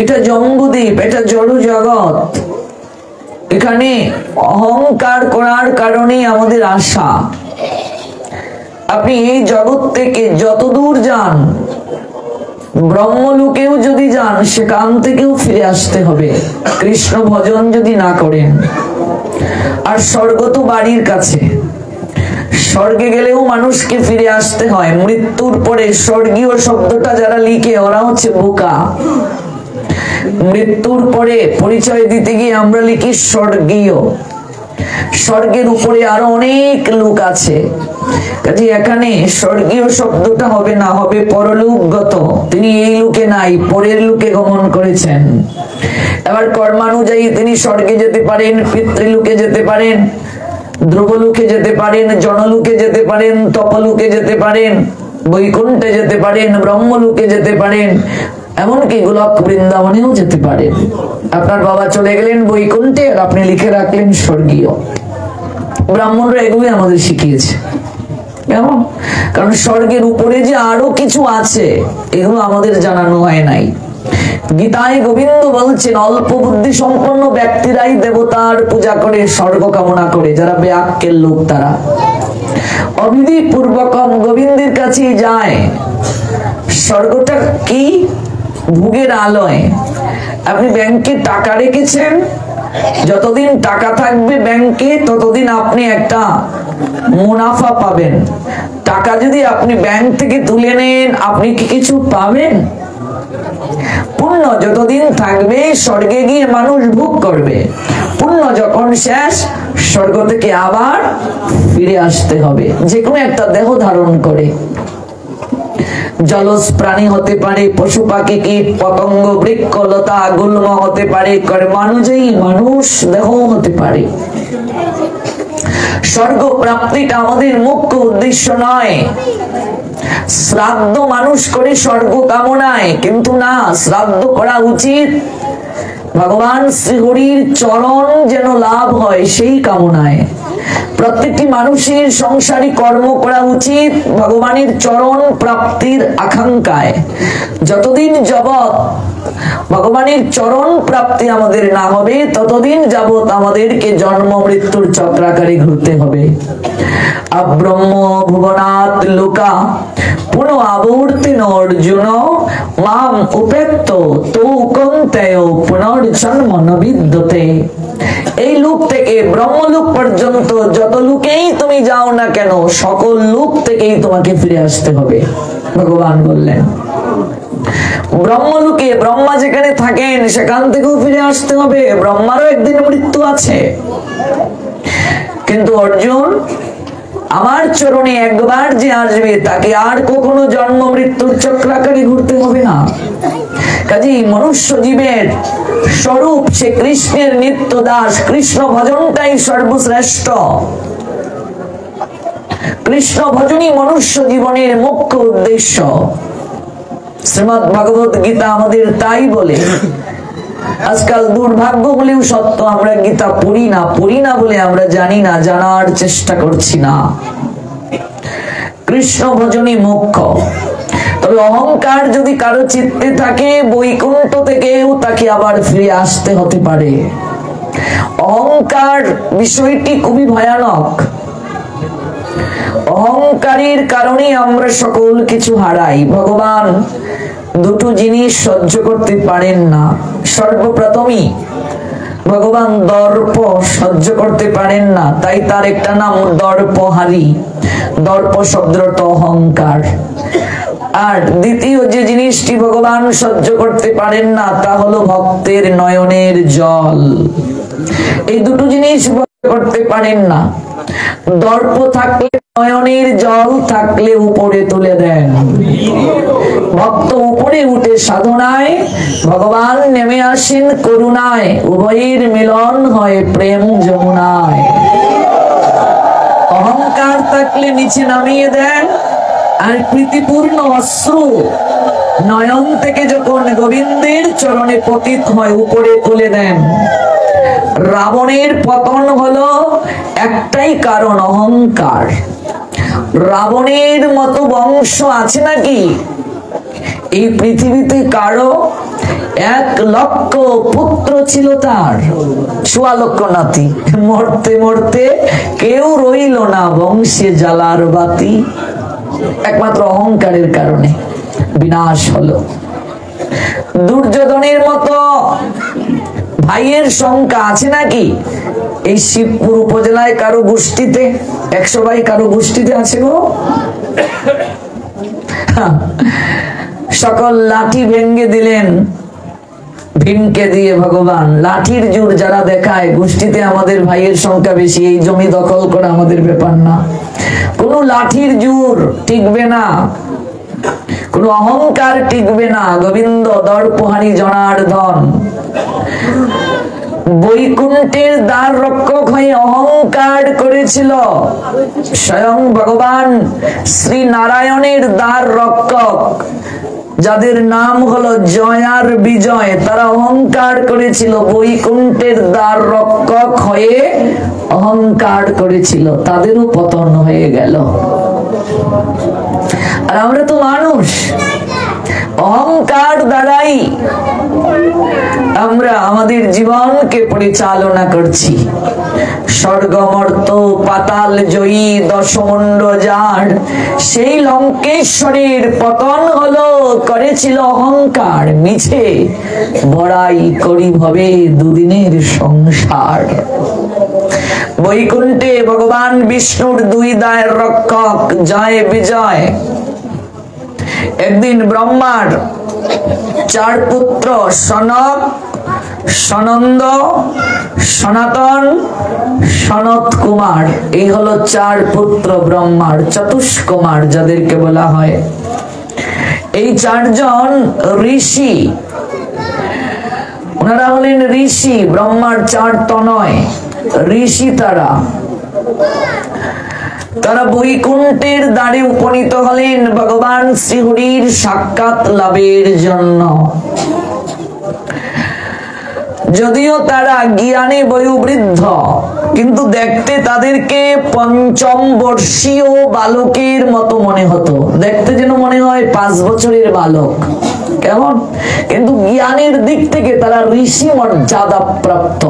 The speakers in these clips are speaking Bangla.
এটা জম্বুদ্বীপ, এটা জড় জগৎ। এখানে অহংকার করার কারণেই আমাদের আশা। আপনি এই জগৎ থেকে যতদূর যান, ব্রহ্মলোকেও যদি যান, সেখান থেকেও ফিরে আসতে হবে কৃষ্ণ ভজন যদি না করেন। আর স্বর্গ তো বাড়ির কাছে, স্বর্গে গেলেও মানুষকে ফিরে আসতে হয়। মৃত্যুর পরে স্বর্গীয় শব্দটা যারা লিখে ওরা হচ্ছে বোকা। মৃত্যুর পরে পরিচয় দিতে গিয়ে আমরা লিখি স্বর্গীয়। স্বর্গের উপরে আরো অনেক লোক আছে, কাজে এখানে স্বর্গীয় শব্দটা হবে না, হবে পরলোকগত। তিনি এই লোকে নাই, পরের লোকে গমন করেছেন। এবার কর্মানুযায়ী তিনি স্বর্গে যেতে পারেন, পিতৃলোকে যেতে পারেন, ধ্রুবলোকে যেতে পারেন, জনলোকে যেতে পারেন, তপলোকে যেতে পারেন, বৈকুণ্ঠে যেতে পারেন, ব্রহ্মলোকে যেতে পারেন, এমনকি গোলক বৃন্দাবনেও যেতে পারেন। আপনার বাবা চলে গেলেন বৈকুণ্ঠে, আর আপনি লিখে রাখলেন স্বর্গীয়। ব্রাহ্মণরা এগুলোই আমাদের শিখিয়েছে। কেমন? কারণ স্বর্গের উপরে যে আরো কিছু আছে, এগুলো আমাদের জানানো হয় নাই। গীতায় গোবিন্দ বলছেন, অল্প বুদ্ধি সম্পন্ন ব্যক্তিরাই দেবতার পূজা করে, স্বর্গ কামনা করে। যারা বেআক্কেল লোক তারা অবিধি পূর্বকম গোবিন্দের কাছে যায়। স্বর্গটা কি? ভোগের আলয়। আপনি ব্যাংকে টাকা রেখেছেন, যতদিন টাকা থাকবে ব্যাংকে ততদিন আপনি একটা মুনাফা পাবেন। টাকা যদি আপনি ব্যাংক থেকে তুলে নেন, আপনি কি কিছু পাবেন? পুণ্য যতদিন থাকবে স্বর্গে গিয়ে মানুষ ভোগ করবে। পুণ্য যখন শেষ, স্বর্গ থেকে আবার ফিরে আসতে হবে, যে কোনো একটা দেহ ধারণ করে। জলজ প্রাণী হতে পারে, পশু পাখি কীট পতঙ্গ বৃক্ষ লতা গুল্ম হতে পারে, কর্মানুযায়ী মানুষ দেহ হতে পারে। স্বর্গ প্রাপ্তিটা আমাদের মুখ্য উদ্দেশ্য নয়। শ্রাদ্ধ মানুষ করে স্বর্গ কামনায়, কিন্তু না, শ্রাদ্ধ করা উচিত ভগবান শ্রীহরির চরণ যেন লাভ হয় সেই কামনায়। প্রত্যেকটি মানুষের সংসারী কর্ম করা উচিত ভগবানের চরণ প্রাপ্তির আকাঙ্ক্ষায়। যতদিন যাবৎ ভগবানের চরণ প্রাপ্তি আমাদের না হবে, ততদিন যাবৎ আমাদেরকে জন্ম মৃত্যুর চক্রাকারে ঘুরতে হবে। আব্রহ্ম ভুবনাৎ লোকা পুনঃ আবর্তিন অর্জুন মাম উপেত্ত তো কন্তেয় পুনর্জন্ম ন বিদ্যতে। এই লোক থেকে ব্রহ্মলোক পর্যন্ত যত লোকেই তুমি যাও না কেন, সকল লোক থেকেই তোমাকে ফিরে আসতে হবে, ভগবান বললেন। ব্রহ্মলোকে ব্রহ্মা যেখানে থাকেন সেখান থেকেও ফিরে আসতে হবে। ব্রহ্মারও একদিন মৃত্যু আছে। কিন্তু অর্জুন, আমার চরণে একবার যে আসবে তাকে আর কখনো জন্ম মৃত্যুর চক্রাকারে ঘুরতে হবে না। কাজেই মনুষ্য জীবের স্বরূপ সে কৃষ্ণের নিত্য দাস। কৃষ্ণ ভজনটাই সর্বশ্রেষ্ঠ। কৃষ্ণ ভজনই মনুষ্য জীবনের মুখ্য উদ্দেশ্য। শ্রীমদ্ ভগবত গীতা আমাদের তাই বলে। আজকাল দুর্ভাগ্য বলেও সত্য, আমরা গীতা পড়ি না বলে আমরা জানি না, জানার চেষ্টা করছি না। কৃষ্ণ ভজনই মুখ্য। তবে অহংকার যদি কারো চিত্তে থাকে, বৈকুণ্ঠ থেকেও তাকে আবার ফিরে আসতে হতে পারে। অহংকার বিষয়টি খুবই ভয়ানক। অহংকারের কারণে আমরা সকল কিছু হারাই। ভগবান দুটো জিনিস সহ্য করতে পারেন না। সর্বপ্রথমই ভগবান দর্প সহ্য করতে পারেন না, তাই তার একটা নাম দর্পহারী। দর্প শব্দত অহংকার। আর দ্বিতীয় যে জিনিসটি ভগবান সহ্য করতে পারেন না, তা হলো ভক্তের নয়নের জল। এই দুটো জিনিস করতে পারেন না। দর্প থাকলে, নয়নের জল থাকলে উপরে তুলে দেন। ভক্ত উপরে উঠে সাধনায়, ভগবান নেমে আসেন করুণায়। উভয়ের মিলন হয় প্রেম যমুনায়। অহংকার থাকলে নিচে নামিয়ে দেন, আর প্রীতিপূর্ণ অশ্রু নয়ন থেকে যখন গোবিন্দের চরণে পতিত হয়, উপরে তুলে দেন। রাবণের পতন হলো একটাই কারণ, অহংকার। রাবণের মতো বংশ আছে নাকি এই পৃথিবীতে কারো? 1 লক্ষ পুত্র ছিল তার, 1.25 লক্ষ নাতি। মরতে মরতে কেউ রইল না বংশে জ্বালার বাতি। একমাত্র অহংকারের কারণে বিনাশ হলো। দুর্যোধনের মতো ভাইয়ের সংখ্যা আছে নাকি এই শিবপুর উপজেলায়? কারো গোষ্ঠীতে 100 ভাই কারো গোষ্ঠীতে আছে গো? সকল লাঠি ভেঙ্গে দিলেন ভীমকে দিয়ে ভগবান। লাঠির জোর যারা দেখায়, গোষ্ঠীতে আমাদের ভাইয়ের সংখ্যা বেশি, এই জমি দখল করা আমাদের ব্যাপার না। কোনো লাঠির জোর টিকবে না, কোনো অহংকার টিকবে না। গোবিন্দ দর্পহারি জনার্দন বৈকুণ্ঠের দ্বার রক্ষক হয়ে অহংকার করেছিল। স্বয়ং ভগবান শ্রী নারায়ণের দ্বার রক্ষক, যাদের নাম হলো জয় আর বিজয়, তারা অহংকার করেছিল, বৈকুণ্ঠের দ্বার রক্ষক হয়ে অহংকার করেছিল, তাদেরও পতন হয়ে গেল। আর আমরা তো মানুষ, অহংকার দ্বারাই আমরা আমাদের জীবনকে পরিচালনা করছি। স্বর্গ মর্ত পাতাল জয়ী দশমুণ্ড যার, সেই লঙ্কেশ্বরের পতন হলো, করেছিল অহংকার। মিছে বড়াই করি ভবে দুদিনের সংসার। বৈকুণ্ঠে ভগবান বিষ্ণুর 2 দ্বার রক্ষক জয় বিজয়। একদিন ব্রহ্মার 4 পুত্র, সনক, সনন্দ, সনাতন, সনত কুমার, এই হলো 4 পুত্র ব্রহ্মার, চতুষ্কুমার যাদেরকে বলা হয়। এই 4 জন ঋষি, ওনারা হলেন ঋষি, ব্রহ্মার 4 তনয় ঋষি। তারা বৈকুণ্ঠের দ্বারে উপনীত হলেন ভগবান শ্রীহরির সাক্ষাৎ লাভের জন্য। যদিও তারা জ্ঞানে বয়োবৃদ্ধ, কিন্তু দেখতে তাদেরকে 5ম বর্ষীয় বালকের মতো মনে হতো। দেখতে যেন মনে হয় 5 বছরের বালক, কেমন? কিন্তু জ্ঞানের দিক থেকে তারা ঋষি মর্যাদা প্রাপ্ত,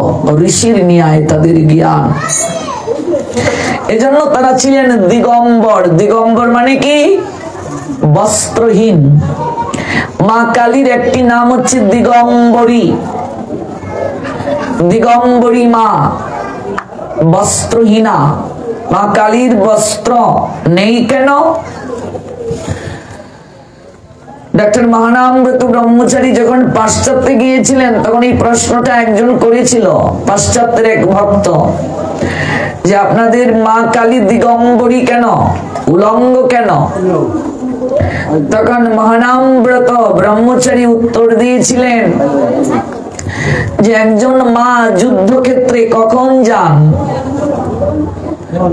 ঋষির ন্যায় তাদের জ্ঞান। এজন্য তারা ছিলেন দিগম্বর। দিগম্বর মানে কি? বস্ত্রহীন। মা কালীর একটি নাম হচ্ছে দিগম্বরী। দিগম্বরী মা, বস্ত্রহীনা। মা কালীর বস্ত্র নেই কেন? ডক্টর মহানামব্রত ব্রহ্মচারী যখন পাশ্চাত্যে গিয়েছিলেন, তখন এই প্রশ্নটা একজন করেছিল, পাশ্চাত্যের এক ভক্ত, যে আপনাদের মা কালী দিগম্বরী কেন, উলঙ্গ কেন? তখন মহানামব্রত ব্রহ্মচারী উত্তর দিয়েছিলেন যে একজন মা যুদ্ধক্ষেত্রে কখন যান,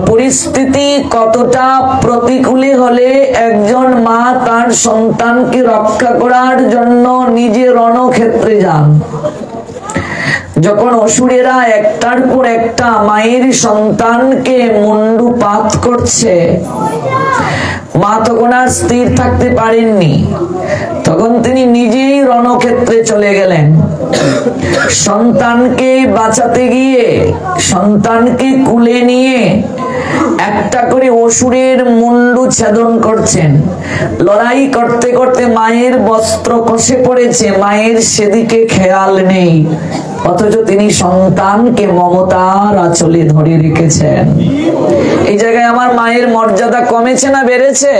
পরিস্থিতি কতটা প্রতিকূলে হলে একজন মা তার সন্তানকে রক্ষা করার জন্য নিজে রণক্ষেত্রে যান। যখন অসুরেরা একটার পর একটা মায়ের সন্তানকে মুন্ডুপাত করছে, মা তখন আর স্থির থাকতে পারেননি, তখন তিনি নিজেই রণক্ষেত্রে চলে গেলেন। সন্তানকে বাঁচাতে গিয়ে, সন্তানকে কুলে নিয়ে একটা করে অসুরের মুন্ডু ছেদন করছেন। লড়াই করতে করতে মায়ের বস্ত্র খসে পড়েছে, মায়ের সেদিকে খেয়াল নেই, অথচ তিনি সন্তানকে মমতার আঁচলে ধরে রেখেছেন। এই জায়গায় আমার মায়ের মর্যাদা কমেছে না বেড়েছে?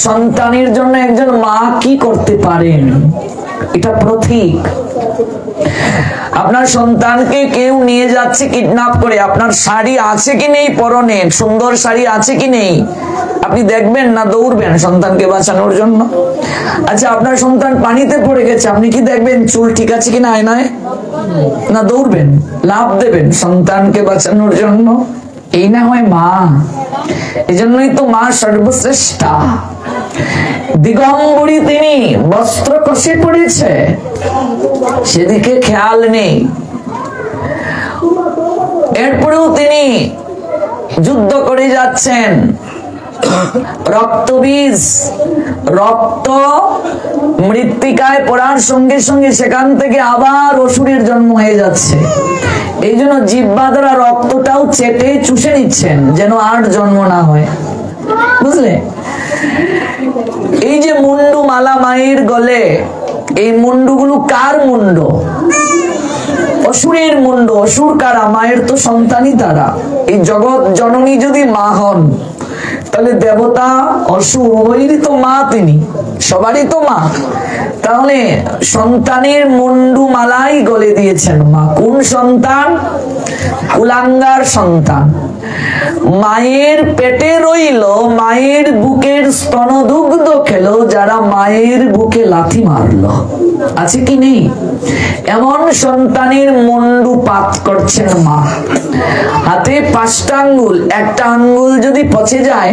সন্তানের জন্য একজন মা কি করতে পারেন, এটা প্রতীক। আপনার সন্তানকে কেউ নিয়ে যাচ্ছে কিডন্যাপ করে, আপনার শাড়ি আছে কি নেই পরনে, সুন্দর শাড়ি আছে কি নেই, আপনি দেখবেন না দৌড়বেন সন্তানকে বাঁচানোর জন্য? আচ্ছা, আপনার সন্তান পানিতে পড়ে গেছে, আপনি কি দেখবেন চুল ঠিক আছে কিনা আয়নায়? না, দৌড়বেন, লাফ দেবেন সন্তানকে বাঁচানোর জন্য। এই না হয় মা। এজন্যই তো মা সর্বশ্রেষ্ঠা। দিগম্বরী তিনি, বস্ত্র খসে পড়েছে, সেদিকে খেয়াল নেই। এরপরেও তিনি যুদ্ধ করে যাচ্ছেন। রক্তবীজ, রক্ত মৃত্তিকায় পড়ার সঙ্গে সঙ্গে সেখান থেকে আবার অসুরের জন্ম হয়ে যাচ্ছে। এই জন্য জিহ্বা দ্বারা রক্তটাও চেটে চুষে নিচ্ছেন যেন আর জন্ম না হয়, বুঝলে? এই যে মুন্ডু মালা মায়ের গলে, এই মুন্ডুগুলো কার মুন্ড? অসুরের মুন্ড। অসুর কারা? মায়ের তো সন্তানই তারা। এই জগৎ জননী যদি মা হন, তাহলে দেবতা অসুর উভয়েরই তো মা, তিনি সবারই তো মা। তাহলে সন্তানের মুন্ডু মালাই গলে দিয়েছেন মা। কোন সন্তান? কুলাঙ্গার সন্তান। মায়ের পেটে রইল, মায়ের বুকের স্তনদুগ্ধ খেলো যারা মায়ের বুকে লাথি মারলো। আছে কি নেই? এমন সন্তানের মুন্ডু পাত করছেন মা। হাতে 5টা আঙ্গুল, একটা আঙ্গুল যদি পচে যায়,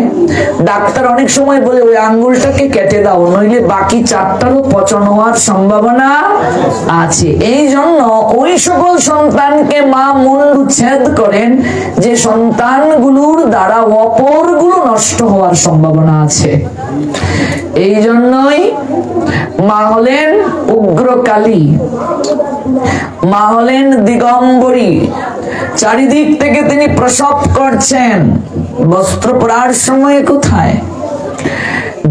ডাক্তার অনেক সময় বলে ওই আঙ্গুলটাকে কেটে দাও, নইলে বাকি 4টারও পচন হওয়ার সম্ভাবনা আছে। এই জন্য ওই সকল সন্তানকে মা মুন্ডু ছেদ করেন যে সন্তানগুলোর দ্বারা অপরগুলো নষ্ট হওয়ার সম্ভাবনা আছে। এই জন্যই মা হলেন উগ্রকালী, মা হলেন দিগম্বরী। চারিদিক থেকে তিনি প্রসব করছেন। বস্ত্র পরার সময় কোথায়?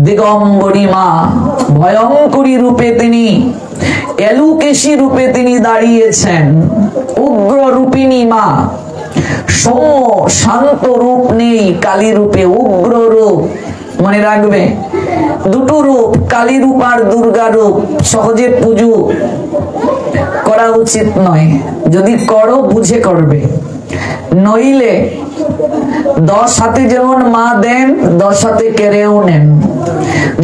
দিগম্বরী মা ভয়ঙ্করী রূপে তিনি, এলুকেশী রূপে তিনি দাঁড়িয়েছেন। উগ্র রূপিণী মা, সৌম্য শান্ত রূপ নেই, কালী রূপে উগ্র রূপ। মনে রাখবে, দুটো রূপ, কালী রূপ আর দুর্গা রূপ। সহজে পুজো করা উচিত নয়। যদি করো বুঝে করবে, নইলে 10 হাতে যেমন মা দেন, 10 হাতে কেড়েও নেন।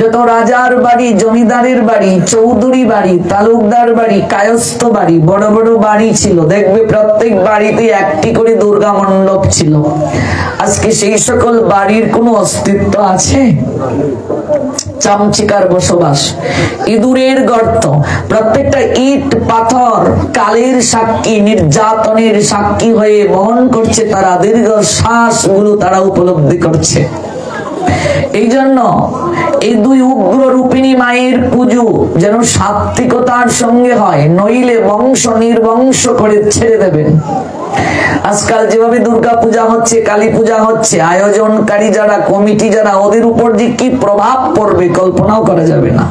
যত রাজার বাড়ি, জমিদারের বাড়ি, চৌধুরী বাড়ি, তালুকদার বাড়ি, কায়স্থ বাড়ি, বড় বড় বাড়ি ছিল, দেখবে প্রত্যেক বাড়িতে একটি করে দুর্গা মণ্ডপ ছিল। আজকে সেই সকল বাড়ির কোনো অস্তিত্ব আছে? চামচিকার বসবাস, ইঁদুরের গর্ত। প্রত্যেকটা ইট পাথর কালের সাক্ষী, নির্যাতনের সাক্ষী হয়ে বহন করছে তারা। দীর্ঘ শ্বাসগুলো তারা উপলব্ধি করছে। এই জন্য এই দুই উগ্র রূপিণী মায়ের পুজো যেন সাত্বিকতার সঙ্গে হয়, নইলে বংশ নির্বংশ করে ছেড়ে দেবেন। আজকাল যেভাবে দুর্গা পূজা হচ্ছে, কালী পূজা হচ্ছে, আয়োজনকারী যারা, কমিটি যারা, ওদের উপর যে কি প্রভাব পড়বে কল্পনাও করা যাবে না।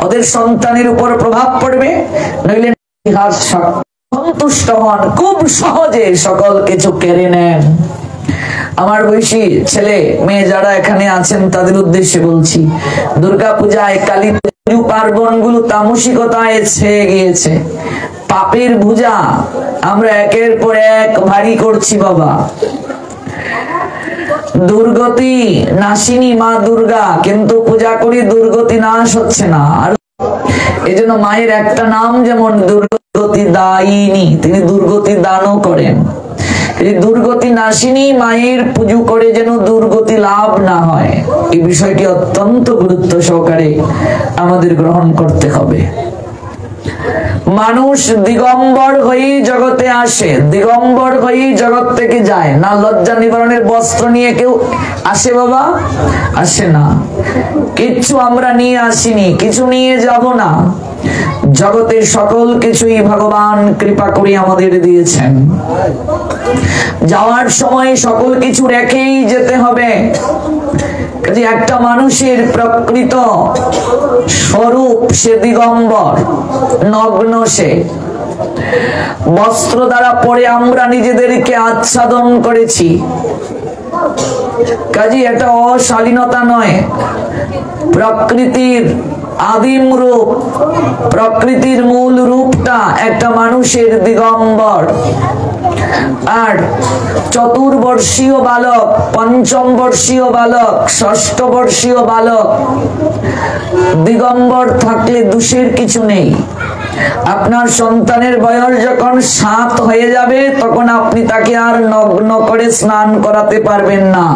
ওদের সন্তানের উপর প্রভাব পড়বে, নইলে সন্তুষ্ট হন, খুব সহজে সকল কিছু কেড়ে নেন। আমার বয়সী ছেলে মেয়ে যারা এখানে আছেন তাদের উদ্দেশ্যে বলছি, দুর্গা পূজায়, কালী পুজো, পার্বণ গুলো তামসিকতায় ছেয়ে গিয়েছে। পাপের বোঝা আমরা একের পর এক ভারী করছি বাবা। দুর্গতি নাশিনী মা দুর্গা, কিন্তু পূজা করি দুর্গতি নাশ হচ্ছে না। আর এই জন্য মায়ের একটা নাম যেমন দুর্গতি দায়িনী, তিনি দুর্গতি দানও করেন। এই দুর্গতি নাশিনী মায়ের পুজো করে যেন দুর্গতি লাভ না হয়, এই বিষয়টি অত্যন্ত গুরুত্ব সহকারে আমাদের গ্রহণ করতে হবে। মানুষ দিগম্বর হয়ে জগতে আসে, দিগম্বর হয়ে জগৎ থেকে যায় না। লজ্জা নিবারণের বস্ত্র নিয়ে কেউ আসে বাবা? আসে না। কিচ্ছু আমরা নিয়ে আসিনি, কিছু নিয়ে যাব না। জগতের সকল কিছুই ভগবান কৃপা করে আমাদের দিয়েছেন। যাওয়ার সময় সকল কিছু রেখেই যেতে হবে। একটা মানুষের প্রকৃত স্বরূপ সে দিগম্বর, নগ্ন সে। বস্ত্র দ্বারা পরে আমরা নিজেদেরকে আচ্ছাদন করেছি, কাজে এটা অশালীনতা নয়। প্রকৃতির আদিম রূপ, প্রকৃতির মূল রূপটা একটা মানুষের দিগম্বর। আর চতুর্বর্ষীয় বালক, পঞ্চম বর্ষীয় বালক, ষষ্ঠ বর্ষীয় বালক দিগম্বর থাকলে দোষের কিছু নেই। আপনার সন্তানের বয়স যখন 7 হয়ে যাবে, তখন আপনি তাকে আর নগ্ন করে স্নান করাতে পারবেন না।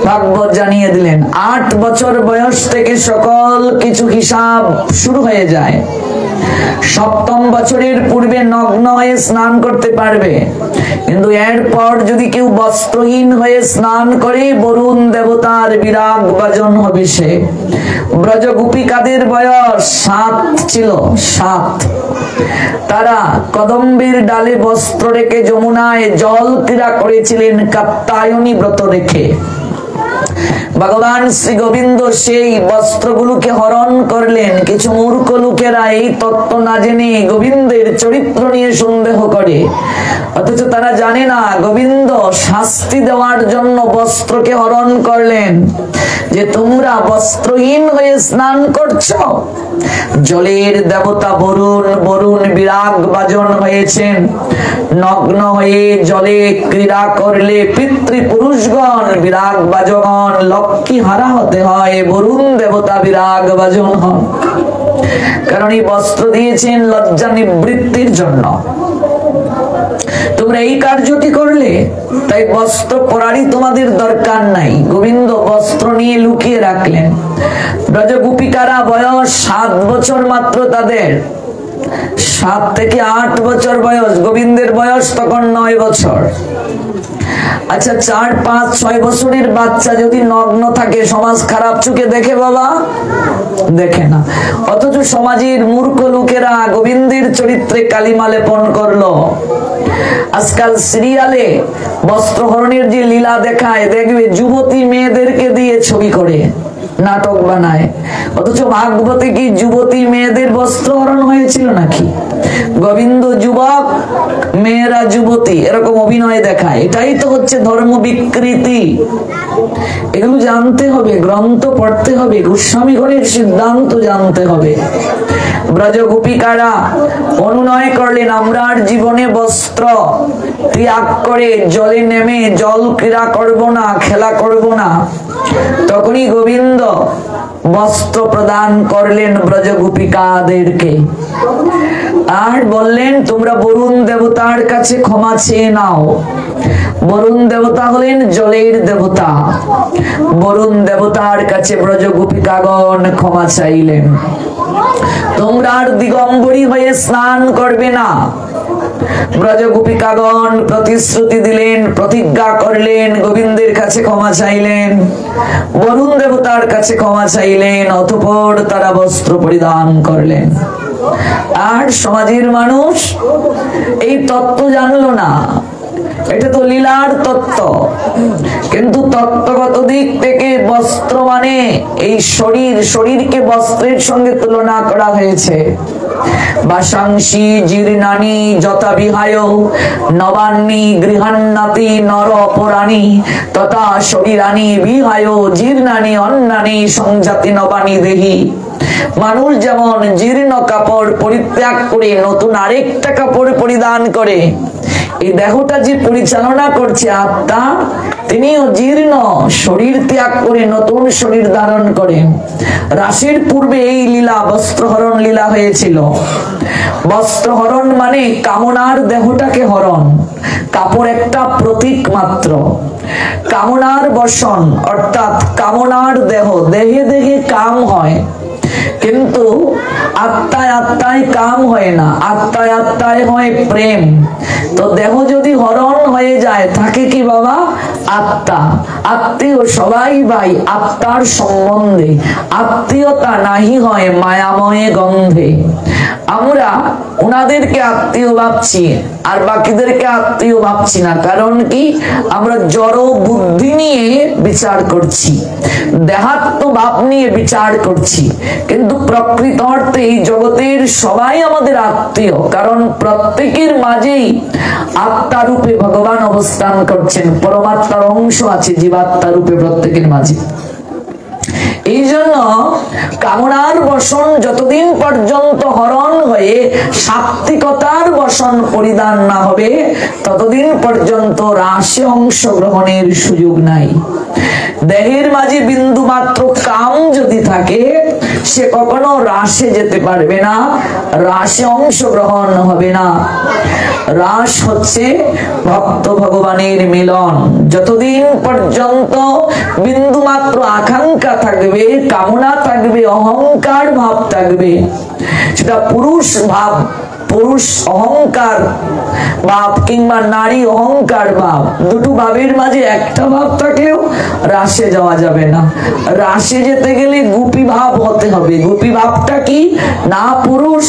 ভাগবত জানিয়ে দিলেন 8 বছর বয়স থেকে সকল কিছু হিসাব শুরু হয়ে যায়। সপ্তম বছরের পূর্বে নগ্ন হয়ে স্নান করতে পারবে, কিন্তু এরপর যদি কেউ বস্ত্রহীন হয়ে স্নান করে বরুণ দেবতার বিরাগ ভাজন হবে সে। ব্রজ গোপিকাদের বয়স 7 ছিল, 7। তারা কদম্বের ডালে বস্ত্র রেখে যমুনায় জল ক্রীড়া করেছিলেন কাত্যায়নী ব্রত রেখে। ভগবান শ্রী গোবিন্দ সেই বস্ত্রগুলোকে হরণ করলেন। কিছু মূর্খ লোকেরা এই তত্ত্ব না জেনে গোবিন্দের চরিত্র নিয়ে সন্দেহ করে, অথচ তারা জানে না গোবিন্দ শাস্তি দেওয়ার জন্য বস্ত্রকে হরণ করলেন, যে তোমরা বস্ত্রহীন হয়ে স্নান করছো। জলের দেবতা বরুণ, বরুণ বিরাগ ভাজন হয়েছেন। নগ্ন হয়ে জলে ক্রীড়া করলে পিতৃপুরুষগণ বিরাগ ভাজগণ লক্ষ্মী হারা হতে হয়, বরুণ দেবতা বিরাগ ভাজন হন। কারণ এই বস্ত্র দিয়েছেন লজ্জা নিবৃত্তির জন্য। তোমরা এই কার্যটি করলে, তাই বস্ত্র পরারই তোমাদের দরকার নাই। গোবিন্দ বস্ত্র নিয়ে লুকিয়ে রাখলেন। ব্রজ গোপিকারা বয়স 7 বছর মাত্র তাদের, 7 থেকে 8 বছর বয়স। গোবিন্দের বয়স তখন 9 বছর। আচ্ছা, 4, 5, 6 বছরের বাচ্চা যদি নগ্ন থাকে, সমাজ খারাপ চোখে দেখে বাবা? দেখে না। অথচ সমাজের মূর্খ লোকেরা গোবিন্দের চরিত্রে কালিমা লেপন করলো। আজকাল সিরিয়ালে বস্ত্রহরণের যে লীলা দেখায়, দেখবে যুবতী মেয়েদেরকে দিয়ে ছবি করে নাটক বানায়। অথচ ভাগবতে কি যুবতী মেয়েদের বস্ত্রহরণ হয়েছিল নাকি? গোবিন্দ যুবক, মেয়েরা যুবতী, এরকম অভিনয় দেখায়। এটাই তো হচ্ছে ধর্ম বিকৃতি। এগুলো জানতে হবে, গ্রন্থ পড়তে হবে, গোস্বামীগণের সিদ্ধান্ত জানতে হবে। ব্রজ গোপিকারা অনুনয় করলেন, আমরা আর জীবনে বস্ত্র ত্যাগ করে জলে নেমে জল ক্রীড়া করব না, খেলা করব না। তখনই গোবিন্দ বস্ত্র প্রদান করলেন ব্রজ গোপিকাদেরকে, আর বললেন তোমরা বরুণ দেবতার কাছে ক্ষমা চেয়ে নাও। বরুণ দেবতা হলেন জলের দেবতা। বরুণ দেবতার কাছে ব্রজ গোপিকাগণ ক্ষমা চাইলেন, তোমরা আর দিগম্বরী হয়ে স্নান করবে না। ব্রজ গোপিকাগণ প্রতিশ্রুতি দিলেন, প্রতিজ্ঞা করলেন, গোবিন্দের কাছে ক্ষমা চাইলেন, বরুণ দেবতার কাছে ক্ষমা চাইলেন। অতঃপর তারা বস্ত্র পরিধান করলেন। আর সমাজের মানুষ এই তত্ত্ব জানলো না। এটা তো লীলার তত্ত্ব, কিন্তু তত্ত্বগত দিক থেকে বস্ত্র মানে এই শরীর, শরীরকে বস্ত্রের সঙ্গে তুলনা করা হয়েছে। বাসাংশী জীর্ণানি যথা বিহায় নবান্নি গৃহান্নাতি নর অপরাণী তথা শরীরানি বিহায় জীর্ণানি অন্নানি সংজাতি নবানি দেহি। মানুষ যেমন জীর্ণ কাপড় পরিত্যাগ করে নতুন আরেকটা কাপড় পরিধান করে, এই দেহটা যে পরিচালনা করছে আত্মা, তিনিও জীর্ণ শরীর ত্যাগ করে নতুন শরীর ধারণ করেন। রাসের পূর্বে এই লীলা বস্ত্রহরণ লীলা হয়েছিল। বস্ত্রহরণ মানে কামনার দেহটাকে হরণ। কাপড় একটা প্রতীক মাত্র। কামনার বসন অর্থাৎ কামনার দেহ, দেহে দেহে কাম হয়, কিন্তু আত্মায় আত্মায় কাম হয় না, আত্মায় আত্মায় হয় প্রেম। তো দেহ যদি হরণ হয়ে যায়, থাকে কি বাবা? আত্মা। আত্মীয় সবাই ভাই আত্মার সম্বন্ধে, আত্মীয়তা নাহি হয় মায়াময়ে গন্ধে। আমরা ওনাদেরকে আত্মীয় ভাবছি আর বাকিদেরকে আত্মীয় ভাবছি না। কারণ কি? আমরা জড় বুদ্ধি নিয়ে বিচার করছি, দেহাত্ম ভাব নিয়ে বিচার করছি, কিন্তু প্রকৃত অর্থে এই জগতের সবাই আমাদের আত্মীয়। কারণ প্রত্যেকের মাঝেই আত্মা রূপে ভগবান অবস্থান করছেন, পরমাত্মার অংশ আছে জীবাত্মা রূপে প্রত্যেকের মাঝে। এই জন্য কামনার বসন যতদিন পর্যন্ত হরণ হয়ে সাত্ত্বিকতার বসন পরিধান না হবে, ততদিন পর্যন্ত রাসে অংশগ্রহণের সুযোগ নাই। দেহের মাঝে বিন্দু মাত্র কাম যদি থাকে, সে কখনো রাসে যেতে পারবে না, রাসে অংশগ্রহণ হবে না। রাস হচ্ছে ভক্ত ভগবানের মিলন। যতদিন পর্যন্ত বিন্দু মাত্র আকাঙ্ক্ষা থাকবে থাকবে, কামনা থাকবে, অহংকার ভাব থাকবে। সেটা পুরুষ ভাব, পুরুষ অহংকার ভাব কিংবা নারী অহংকার ভাব, দুটো ভাবের মাঝে একটা ভাব থাকলেও রাসে যাওয়া যাবে না। রাসে যেতে গেলে গোপী ভাব হতে হবে। গোপী ভাবটা কি? না পুরুষ